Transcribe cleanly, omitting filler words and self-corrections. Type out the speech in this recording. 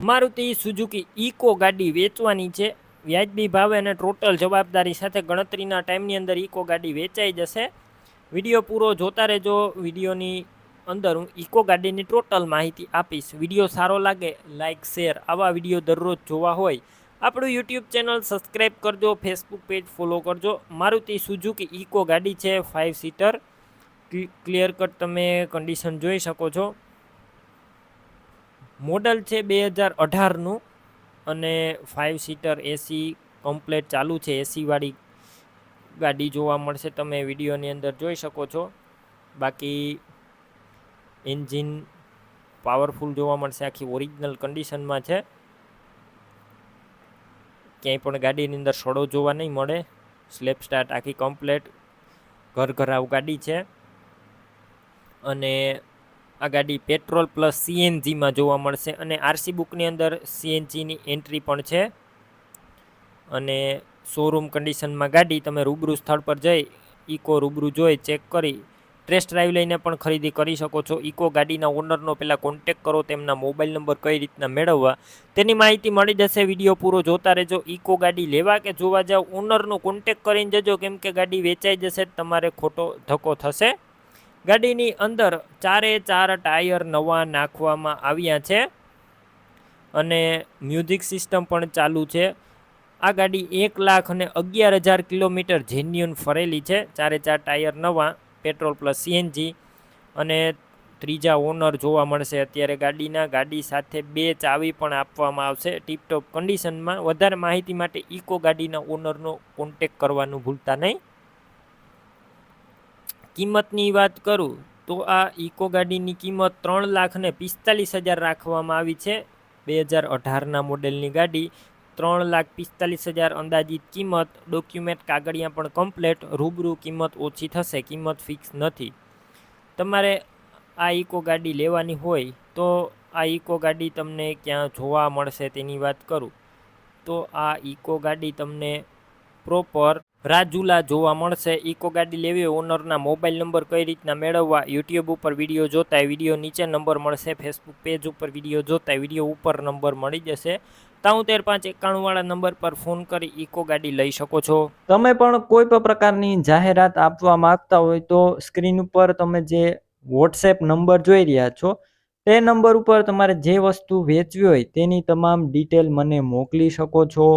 Maruti Suzuki eco ગાડી વેચવાની છે વ્યાજબી ભાવે અને ટોટલ જવાબદારી સાથે ગણતરીના ટાઈમની અંદર ઇકો ગાડી વેચાઈ જશે। વિડીયો પૂરો જોતા રહેજો। વિડીયોની અંદર હું ઇકો ગાડીની ટોટલ માહિતી આપીશ। વિડીયો સારો લાગે લાઇક શેર આવા વિડીયો દરરોજ જોવા હોય આપણું યુટ્યુબ ચેનલ સબસ્ક્રાઈબ કરજો, ફેસબુક પેજ ફોલો કરજો। મારુતિ સુઝુકી ઇકો ગાડી છે 5 સીટર, ક્લિયર કટ તમે કન્ડિશન જોઈ શકો છો। મોડલ છે 2018નું અને 5 સીટર એસી કમ્પ્લેટ ચાલુ છે। એસીવાળી ગાડી જોવા મળશે, તમે વિડીયોની અંદર જોઈ શકો છો। બાકી એન્જિન પાવરફુલ જોવા મળશે, આખી ઓરિજિનલ કન્ડિશનમાં છે, ક્યાંય પણ ગાડીની અંદર સડો જોવા નહીં મળે। સ્લેપ સ્ટાર્ટ આખી કમ્પ્લેટ ઘરઘરાવ ગાડી છે અને આ ગાડી પેટ્રોલ પ્લસ સીએનજીમાં જોવા મળશે અને આરસી બુકની અંદર સીએનજીની એન્ટ્રી પણ છે અને શોરૂમ કન્ડિશનમાં ગાડી તમે રૂબરૂ સ્થળ પર જઈ ઇકો રૂબરૂ જોઈ ચેક કરી ટેસ્ટ ડ્રાઈવ લઈને પણ ખરીદી કરી શકો છો। ઇકો ગાડીના ઓનરનો પહેલાં કોન્ટેક કરો, તેમના મોબાઈલ નંબર કઈ રીતના મેળવવા તેની માહિતી મળી જશે। વિડીયો પૂરો જોતા રહેજો। ઇકો ગાડી લેવા કે જોવા જાવ ઓનરનો કોન્ટેક કરીને જજો, કેમ કે ગાડી વેચાઈ જશે, તમારે ખોટો ધક્કો થશે। ગાડીની અંદર 4 ટાયર નવા નાખવામાં આવ્યા છે અને મ્યુઝિક સિસ્ટમ પણ ચાલુ છે। આ ગાડી 1,11,000 કિલોમીટર જેન્યુન ફરેલી છે। 4 ટાયર નવા, પેટ્રોલ પ્લસ સીએનજી અને ત્રીજા ઓનર જોવા મળશે અત્યારે ગાડીના। ગાડી સાથે 2 ચાવી પણ આપવામાં આવશે ટીપટોપ કન્ડિશનમાં। વધારે માહિતી માટે ઇકો ગાડીના ઓનરનો કોન્ટેક કરવાનું ભૂલતા નહીં। કિંમતની વાત કરું તો આ ઇકો ગાડીની કિંમત 3,45,000 રાખવામાં આવી છે। 2018ના મોડેલની ગાડી 3,45,000 અંદાજિત કિંમત। ડોક્યુમેન્ટ કાગળિયા પણ કમ્પ્લેટ, રૂબરૂ કિંમત ઓછી થશે, કિંમત ફિક્સ નથી। તમારે આ ઇકો ગાડી લેવાની હોય તો આ ઇકો ગાડી તમને ક્યાં જોવા મળશે તેની વાત કરું તો આ ઇકો ગાડી તમને પ્રોપર રાજુલા જોવા મળશે। ઇકો ગાડી લેવી હોય ઓનરના મોબાઈલ નંબર કઈ રીતના મેળવવા યુટ્યુબ ઉપર વિડીયો જોતા વિડીયો નીચે નંબર મળશે, ફેસબુક પેજ ઉપર વિડીયો જોતા વિડીયો ઉપર નંબર મળી જશે। 73,591 વાળા નંબર પર ફોન કરી ઇકો ગાડી લઈ શકો છો। તમે પણ કોઈ પણ પ્રકારની જાહેરાત આપવા માંગતા હોય તો સ્ક્રીન ઉપર તમે જે વોટ્સએપ નંબર જોઈ રહ્યા છો તે નંબર ઉપર તમારે જે વસ્તુ વેચવી હોય તેની તમામ ડિટેલ મને મોકલી શકો છો।